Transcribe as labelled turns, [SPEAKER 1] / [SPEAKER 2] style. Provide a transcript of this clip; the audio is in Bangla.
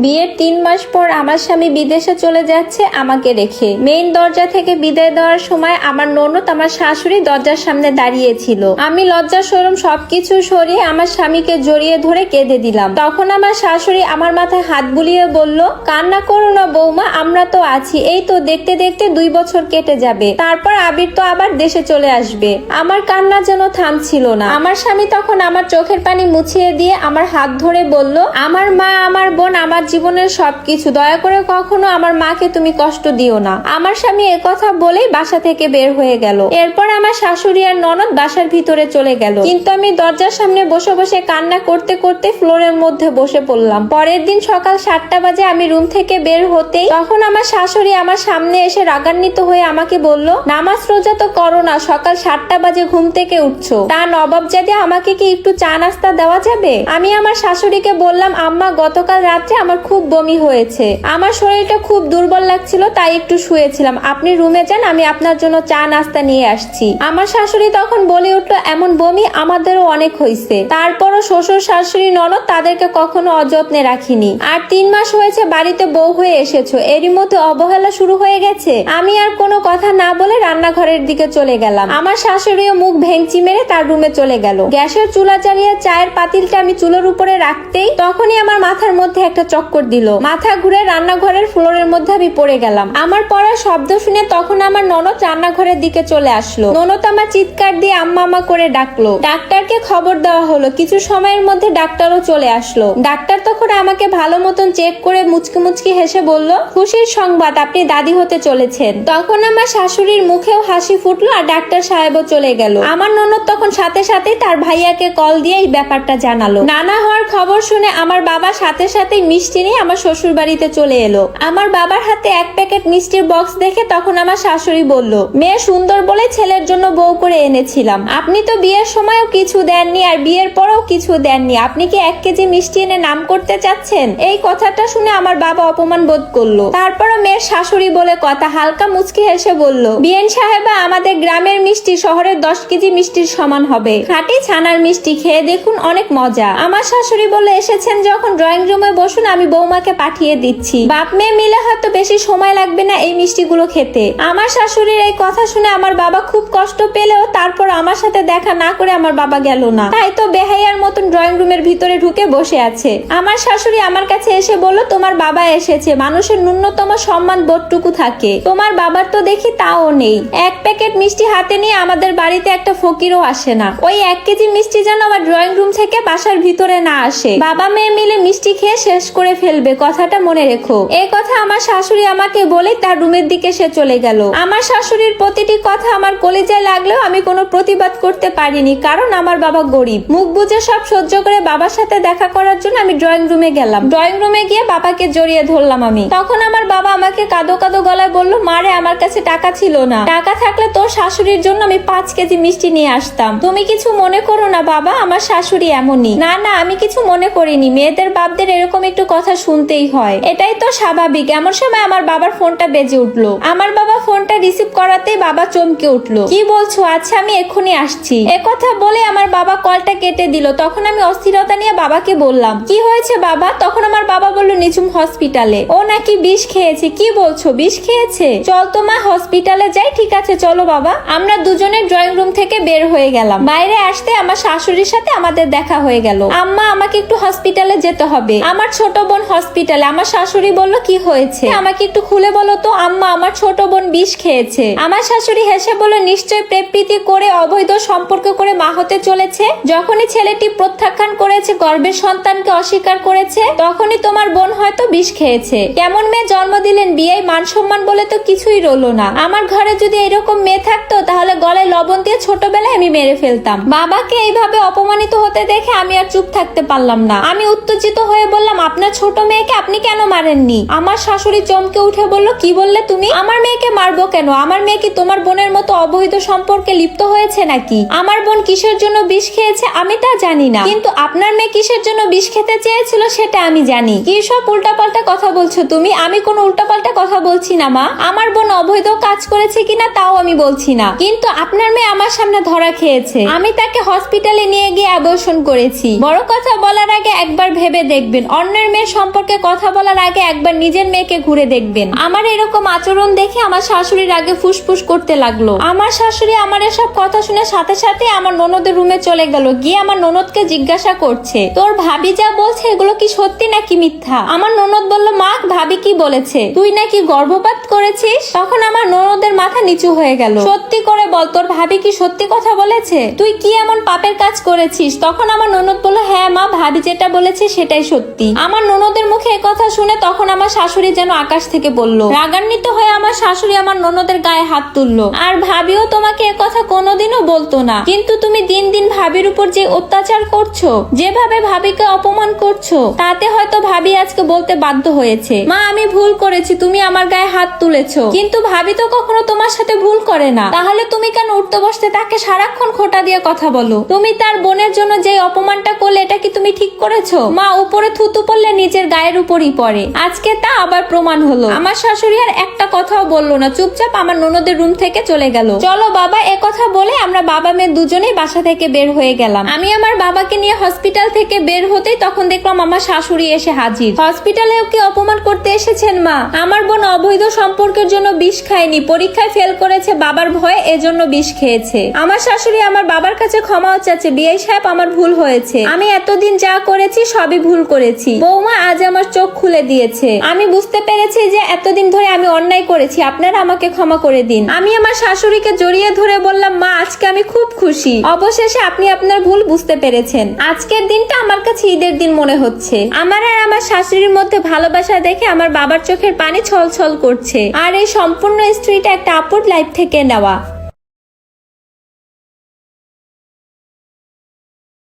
[SPEAKER 1] বিয়ের 3 মাস পর আমার স্বামী বিদেশে চলে যাচ্ছে আমাকে রেখে। মেইন দরজা থেকে বিদায় দেওয়ার সময় আমার ননদ আমার শাশুড়ি দরজার সামনে দাঁড়িয়েছিল। আমি লজ্জা শরম সবকিছু সরিয়ে আমার স্বামীকে জড়িয়ে ধরে কেঁদে দিলাম। তখন আমার শাশুড়ি আমার মাথায় হাত বুলিয়ে বলল, কান্না করো না বৌমা, আমরা তো আছি। এই তো দেখতে দেখতে 2 বছর কেটে যাবে, তারপর আবির তো আবার দেশে চলে আসবে। আমার কান্না যেন থামছিল না। আমার স্বামী তখন আমার চোখের পানি মুছিয়ে দিয়ে আমার হাত ধরে বলল, আমার মা, আমার বোন, আমার জীবনের সবকিছু, দয়া করে কখনো আমার মাকে তুমি কষ্ট দিও না। আমার স্বামী একথা বলেই বাসা থেকে বের হয়ে গেল। এরপর আমার শাশুড়ি আর ননদ বাসার ভিতরে চলে গেল, কিন্তু আমি দরজার সামনে বসে বসে কান্না করতে করতে ফ্লোরের মধ্যে বসে পড়লাম। পরের দিন সকাল 7টা বাজে আমি রুম থেকে বের হতেই তখন আমার শাশুড়ি আমার সামনে এসে রাগান্বিত হয়ে আমাকে বলল, নামাজ রোজা তো করো না, সকাল 7টা বাজে ঘুম থেকে উঠছো, তা নবাবজাদে আমাকে কি একটু চা নাস্তা দেওয়া যাবে? আমি আমার শাশুড়িকে বললাম, আম্মা গতকাল রাত্রে আমার খুব বমি হয়েছে, আমার শরীরটা খুব দুর্বল লাগছিল, তাই একটু শুয়েছিলাম, আপনি রুমে যান, আমি আপনার জন্য চা নাস্তা নিয়ে আসছি। আমার শাশুড়ি তখন বলে উঠলো, এমন বমি আমাদেরও অনেক হয়েছে, তারপরও শ্বশুর শাশুড়ি ননদ তাদেরকে কখনো অযত্নে রাখিনি। আর 3 মাস হয়েছে বাড়িতে বউ হয়ে এসেছো, এরই মধ্যে অবহেলা শুরু হয়ে গেছে। আমি আর কোনো কথা না বলে রান্নাঘরের দিকে চলে গেলাম। আমার শাশুড়িও মুখ ভেঙচি মেরে তার রুমে চলে গেল। গ্যাসের চুলা জ্বালিয়ে চায়ের পাতিলটা আমি চুলোর উপরে রাখতেই তখনই আমার মাথার মধ্যে একটা চক্কর দিল। মাথা ঘুরে রান্নাঘরের ফ্লোরের মধ্যে আমি পড়ে গেলাম। আমার পড়ার শব্দ শুনে তখন আমার ননদ রান্নাঘরের দিকে চলে আসলো। ননদ আমার চিৎকার দিয়ে আম্মা আম্মা করে ডাকলো। ডাক্তারকে খবর দেওয়া হলো। কিছু সময়ের মধ্যে ডাক্তারও চলে আসলো। ডাক্তার তখন আমাকে ভালো মতন চেক করে মুচকি মুচকি হেসে বলল, খুশির সংবাদ, আপনি দাদি হতে চলেছেন। তখন আমার শাশুড়ির মুখেও হাসি ফুটলো আর ডাক্তার সাহেবও চলে গেল। আমার ননদ তখন সাথে সাথে তার ভাইয়াকে কল দিয়ে এই ব্যাপারটা জানালো। নানা হওয়ার খবর শুনে আমার বাবা সাথে সাথে মিষ্টি নিয়ে আমার শ্বশুর বাড়িতে চলে এলো। আমার বাবার হাতে 1 প্যাকেট মিষ্টির বক্স দেখে তখন আমার শাশুড়ি বলল, মেয়ে সুন্দর বলে ছেলের জন্য বউ করে এনেছিলাম, আপনি তো বিয়ের সময়ও কিছু দেননি আর বিয়ের পরেও কিছু দেননি, আপনি কি 1 কেজি মিষ্টি এনে নাম করতে চাচ্ছেন? এই কথাটা শুনে আমার বাবা অপমান বোধ করলো। তারপরও মেয়ের শাশুড়ি বলে কথা হালকা মুচকি হেসে বলল, বিয়েন সাহেবা, আমাদের গ্রামের মিষ্টি শহরের 10 কেজি মিষ্টির সমান হবে, খাঁটি ছানার মিষ্টি, খেয়ে দেখুন, অনেক মজা। আমার শাশুড়ি বলে, এসেছেন যখন ড্রয়িং রুমে বসুন, আমি বৌমাকে পাঠিয়ে দিচ্ছি, বাপ মেয়ে মিলে হয়তো বেশি সময় লাগবে না এই মিষ্টিগুলো খেতে। আমার শাশুড়ির এই কথা শুনে আমার বাবা খুব কষ্ট পেলেও তারপর আমার সাথে দেখা না করে আমার বাবা গেল না, তাই তো বেহাইয়ার মতন ড্রয়িং রুমের ভিতরে ঢুকে বসে আছে। আমার শাশুড়ি আমার কাছে এসে বলল, তোমার বাবা এসেছে, মানুষের ন্যূনতম সম্মান বোধটুকু থাকে, তোমার বাবার তো দেখি তাও নেই। 1 প্যাকেট মিষ্টি হাতে নিয়ে আমাদের বাড়িতে একটা ফকিরও আসে না, ওই 1 কেজি মিষ্টি যেন আমার ড্রয়িং রুম থেকে বাসার ভিতরে না আসে, বাবা মেয়ে মিলে মিষ্টি খেয়ে শেষ করে ফেলবে, কথাটা মনে রেখো। এই কথা আমার শাশুড়ি আমাকে বলে তার রুমের দিকে সে চলে গেল। আমার শাশুড়ির প্রতিটি কথা আমার কলিজায় লাগলেও আমি কোনো প্রতিবাদ করতে পারিনি, কারণ আমার বাবা গরিব। মুখ বুজে সব সহ্য করে বাবার সাথে দেখা করার জন্য আমি ড্রয়িং রুমে গেলাম। ড্রয়িং রুমে গিয়ে বাবাকে জড়িয়ে ধরলাম আমি। তখন আমার বাবা আমাকে কাঁদো কাঁদো গলায় বলল, মারে, আমার কাছে টাকা ছিল না, টাকা থাকলে তোর শাশুড়ির জন্য আমি 5 কেজি মিষ্টি নিয়ে আসতাম, তুমি কিছু মনে করো না বাবা, আমার শাশুড়ি এমনই। না না, আমি কিছু মনে করিনি, মেয়েদের বাপদের এরকম একটু কথা শুনতেই হয়, এটাই তো স্বাভাবিক। এমন সময় আমার বাবার ফোনটা বেজে উঠলো। আমার বাবা ফোনটা রিসিভ করাতেই বাবা চমকে উঠলো। কি বলছো? আচ্ছা আমি এক্ষুনি আসছি, একথা বলে আমার বাবা কলটা কেটে দিল। তখন আমি অস্থিরতা নিয়ে বাবাকে বললাম, কি হয়েছে বাবা? তখন আমার বাবা বলল, নিঝুম হসপিটালে, ও নাকি বিষ খেয়েছে। কি বলছো, বিষ খেয়েছে? চল তো মা, হসপিটালে যাই। ঠিক আছে চলো বাবা। আমরা দুজনে ড্রয়িং রুম থেকে বের হয়ে গেলাম। বাইরে আসতে আমার শাশুড়ির সাথে আমাদের দেখা হয়ে গেল। আম্মা, আমাকে একটু হসপিটালে যেতে হবে, আমার ছোট বোন হসপিটালে। আমার শাশুড়ি বলল, কি হয়েছে, আমাকে একটু খুলে বলো তো। আম্মা, আমার ছোট বোন বিষ খেয়েছে। আমার শাশুড়ি হেসে বলল, নিশ্চয় প্রেমপ্রীতি করে অবৈধ সম্পর্ক করে মা হতে চলেছে। যখনই ছেলেটি প্রত্যাখ্যান করেছে, গর্ভের সন্তানকে অস্বীকার করেছে, তখনই তোমার বোন হয়তো বিষ খেয়েছে। কেমন মেয়ে জন্ম দিলেন, বিয়ে মান সম্মান বলে তো কিছুই রইলো না। আমার ঘরে যদি এরকম মেয়ে থাকতো তাহলে গলায় লবণ দিয়ে ছোটবেলায় আমি মেরে ফেলতাম। বাবাকে এইভাবে অপমানিত হতে দেখে আমি আর চুপ থাকতে পারলাম না। আমি উত্তেজিত হয়ে বললাম, আপনার ছোট মেয়েকে আপনি কেন মারেননি? আমার শাশুড়ি চমকে উঠে বলল, কি বললে তুমি? আমার মেয়েকে মারবো কেন? আমার মেয়ে কি তোমার বোনের মতো অবৈধ সম্পর্কে লিপ্ত হয়েছে নাকি? আমার বোন কিসের জন্য বিষ খেয়েছে আমি তা জানি না, কিন্তু আপনার মেয়ে কিসের জন্য বিষ খেতে চেয়েছিল সেটা আমি জানি। কি সব উল্টাপাল্টা কথা বলছো তুমি? আমি কোনো উল্টাপাল্টা কথা বলছি না মা। আমার বোন অবৈধ কাজ করেছে কিনা তাও আমি বলছি না, কিন্তু আপনার মেয়ে আমার সামনে ধরা খেয়েছে, আমি তাকে হসপিটালে নিয়ে গিয়ে অ্যাবর্শন করেছি। বড় কথা বলার আগে একবার ভেবে দেখবেন, অন্যের মেয়ে মেয়ের সম্পর্কে কথা বলার আগে একবার নিজের মেয়েকে ঘুরে দেখবেন। আমার এরকম আচরণ দেখে আমার শাশুড়ির আগে ফুসফুস করতে লাগলো। আমার শাশুড়ি আমার এসব কথা শুনে সাথে সাথে আমার ননদের রুমে চলে গেল, গিয়ে আমার ননদকে জিজ্ঞাসা করছে, তোর ভাবি যা বলছে এগুলো কি সত্যি নাকি মিথ্যা? আমার ননদ বলল, মা ভাবি কি বলেছে, তুই নাকি গর্ভপাত করেছিস? তখন আমার ননদের মাথা নিচু হয়ে গেল। সত্যি করে বল, তোর ভাবি কি সত্যি কথা বলেছে? তুই কি এমন পাপের কাজ করেছিস? তখন আমার ননদ বলল, হ্যাঁ মা, ভাবি যেটা বলেছে সেটাই সত্যি। আমার ননদের মুখে কথা শুনে তখন আমার শাশুড়ি যেন আকাশ থেকে বলল। রাগান্বিত হয়ে আমার শাশুড়ি আমার ননদের গায়ে হাত তুললো। আর ভাবিও তোমাকে কথা কোনোদিনও বলতো না, কিন্তু তুমি দিন দিন ভাবির উপর যে অত্যাচার করছো, যেভাবে ভাবিকে অপমান করছো, তাতে হয়তো ভাবি আজকে বলতে বাধ্য হয়েছে, মা আমি ভুল করেছি, তুমি আমার গায়ে হাত তুলেছো। কিন্তু ভাবি তো কখনো তোমার সাথে ভুল করে না, তাহলে তুমি কেন উঠতে বসতে তাকে সারাক্ষণ খোঁটা দিয়ে কথা বলো? তুমি তার বোনের জন্য যে অপমানটা করলে এটা কি তুমি ঠিক করেছো? মা উপরে থুতু পড়লে নিজের গায়ের উপরই পড়ে, আজকে তা আবার প্রমাণ হলো। আমার শাশুড়ি আর একটা কথাও বললো না, চুপচাপ আমার ননদের রুম থেকে চলে গেল। চলো বাবা, এ কথা বলে আমরা বাবা মেয়ে দুজনেই বাসা থেকে বের হয়ে গেলাম। আমি আমার বাবাকে নিয়ে হসপিটাল থেকে বের হতেই তখন দেখলাম আমার শাশুড়ি এসে হাজির। হসপিটালেও কি অপমান করতে এসেছেন মা? আমার বোন অবৈধ সম্পর্কের জন্য বিষ খায়নি, পরীক্ষায় ফেল করেছে বাবার ভয়ে, এজন্য বিষ খেয়েছে। আমার শাশুড়ি আমার বাবার কাছে ক্ষমাও চাচ্ছে, বিআই সাহেব আমার ভুল হয়েছে, আমি এতদিন যা করেছি সবই ভুল করেছি। বৌমা আজ আমার চোখ খুলে দিয়েছে, আমি বুঝতে পেরেছি যে এতদিন ধরে আমি অন্যায় করেছি, আপনারা আমাকে ক্ষমা করে দিন। আমি আমার শাশুড়িকে জড়িয়ে ধরে বললাম, মা আজকে আমি খুব খুশি, অবশেষে আপনি আপনার ভুল বুঝতে পেরেছেন। আজকের দিনটা আমার কাছে ঈদের দিন মনে হচ্ছে। আমার আর আমার শাশুড়ির মধ্যে ভালোবাসা দেখে আমার বাবার চোখের পানি ছলছল করছে। আর এই সম্পূর্ণ স্টোরিটা একটা আপুর লাইফ থেকে নেওয়া।